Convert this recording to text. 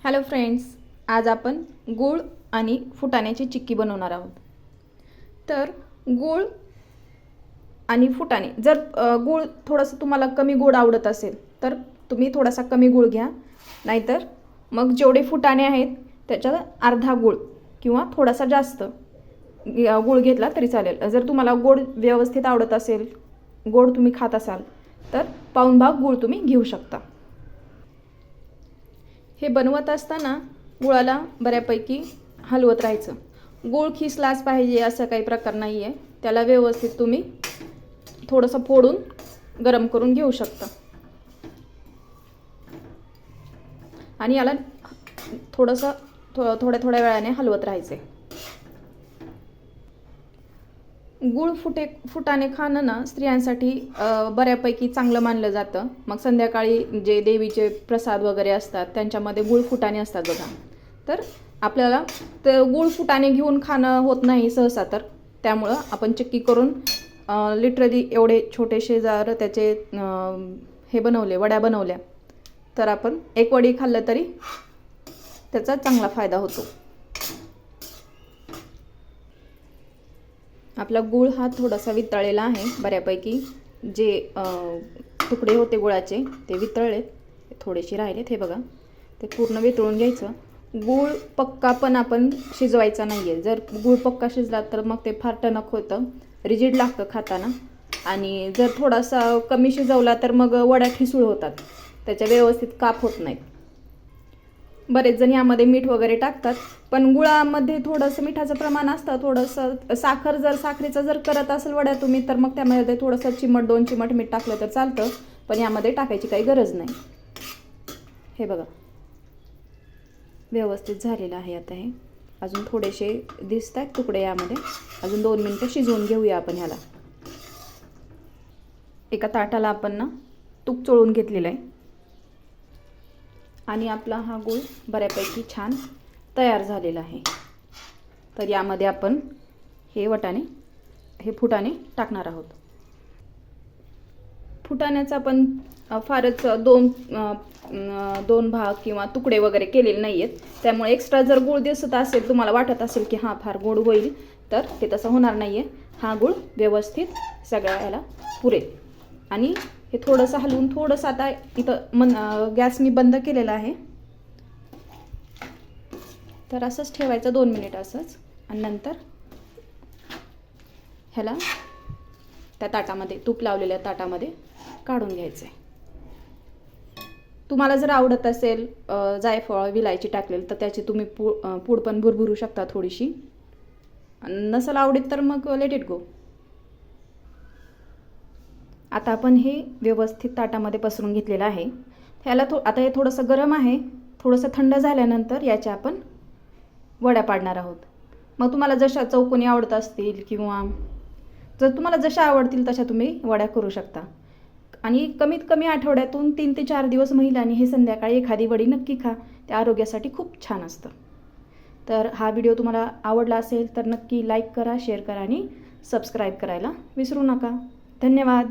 Hello friends, आज आपण गूळ आणि फुटाण्याची चिक्की बनवणार आहोत. तर गूळ आणि फुटाणे, जर गूळ थोडंसं तुम्हाला कमी गोड आवडत असेल तर तुम्ही थोडासा कमी गूळ घ्या, नाहीतर मग जेवढे फुटाणे आहेत त्याच्यात अर्धा गूळ किंवा थोडासा जास्त गूळ घेतला तरी चालेल. जर तुम्हाला गोड व्यवस्थित आवडत असेल, गोड तुम्ही खात असाल तर पाऊण भाग गूळ तुम्ही घेऊ शकता. हे बनवत असताना गुळाला बऱ्यापैकी हलवत राहायचं. गूळ खिसलाच पाहिजे असं काही प्रकार नाही आहे. त्याला व्यवस्थित तुम्ही थोडंसं फोडून गरम करून घेऊ शकता आणि याला थोडंसं थोड्या वेळाने हलवत राहायचे. गूळ फुटाणे खाणं ना स्त्रियांसाठी बऱ्यापैकी चांगलं मानलं जातं. मग संध्याकाळी जे देवीचे प्रसाद वगैरे असतात त्यांच्यामध्ये गूळ फुटाणे असतात बघा. तर आपल्याला ते गूळ फुटाणे घेऊन खाणं होत नाही सहसा, तर त्यामुळं आपण चिक्की करून लिटरली एवढे छोटेसे जर त्याचे हे बनवले, वड्या बनवल्या, तर आपण एक वडी खाल्लं तरी त्याचा चांगला फायदा होतो. आपला गूळ हा थोडासा वितळलेला आहे बऱ्यापैकी. जे तुकडे होते गुळाचे ते वितळलेत, थोडेसे राहिलेत. हे बघा, ते पूर्ण वितळून घ्यायचं. गूळ पक्का पण आपण शिजवायचा नाही आहे. जर गूळ पक्का शिजला तर मग ते फार टणक होतं, रिजिड लागतं खाताना. आणि जर थोडासा कमी शिजवला तर मग वड्या ठिसूळ होतात, त्याच्या व्यवस्थित काप होत नाहीत. बरेच जण यामध्ये मीठ वगैरे टाकतात, पण गुळामध्ये थोडंसं मिठाचं प्रमाण असतं. थोडंसं साखरेचं जर करत असेल वड्या तुम्ही, तर मग त्यामध्ये थोडंसं चिमट 2 चिमट मीठ टाकलं तर चालतं, पण यामध्ये टाकायची काही गरज नाही. हे बघा, व्यवस्थित झालेलं आहे. आता हे अजून थोडेसे दिसत आहेत तुकडे यामध्ये. अजून 2 मिनटं शिजवून घेऊया आपण ह्याला. एका ताटाला आपण ना तूप चोळून घेतलेलं आहे आणि आपला हा गूळ बऱ्यापैकी छान तयार झालेला आहे. तर यामध्ये आपण हे फुटाणे टाकणार आहोत. फुटाण्याचा आपण फारच दोन भाग किंवा तुकडे वगैरे केलेले नाही आहेत, त्यामुळे एक्स्ट्रा जर गूळ दिसत असेल, तुम्हाला वाटत असेल की हा फार गोड होईल, तर ते तसं होणार नाही आहे. हा गूळ व्यवस्थित सगळ्या याला पुरेल. आणि हे थोडंसं हलवून, थोडंसं आता इथं गॅस मी बंद केलेला आहे, तर असंच ठेवायचं 2 मिनिट असंच. आणि नंतर ह्याला त्या ताटामध्ये, तूप लावलेल्या ताटामध्ये काढून घ्यायचं आहे. तुम्हाला जर आवडत असेल जायफळ विलायची टाकलेली, तर त्याची तुम्ही पूड पण भुरभुरू शकता थोडीशी. नसेल आवडत तर मग लेट इट गो. आता आपण हे व्यवस्थित ताटामध्ये पसरून घेतलेलं आहे. ह्याला आता हे थोडंसं गरम आहे. थोडंसं थंड झाल्यानंतर याच्या आपण वड्या पाडणार आहोत. मग तुम्हाला जशा चौकोनी आवडत असतील किंवा जर तुम्हाला जशा आवडतील तशा तुम्ही वड्या करू शकता. आणि कमीत कमी आठवड्यातून 3 ते 4 दिवस महिलांनी हे संध्याकाळी एखादी वडी नक्की खा. त्या आरोग्यासाठी खूप छान असतं. तर हा व्हिडिओ तुम्हाला आवडला असेल तर नक्की लाईक करा, शेअर करा आणि सबस्क्राईब करायला विसरू नका. धन्यवाद.